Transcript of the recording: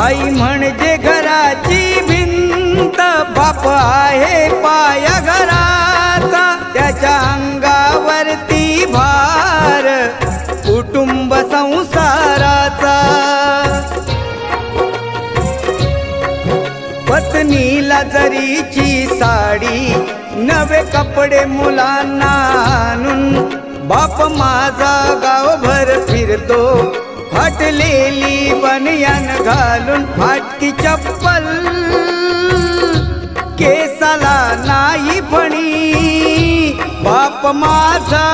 आई म्हणजे घराची भिंत, बाप आहे पाया घराचा, त्याच्या अंगावरती भार कुटुंब संसाराचा। पत्नीला जरीची साडी, नवे कपडे मुलांना आणून, बाप माझा गावभर फिरतो फाटलेली बनियान घालून, फाटकी चप्पल केसाला नाही फणी, बाप माझा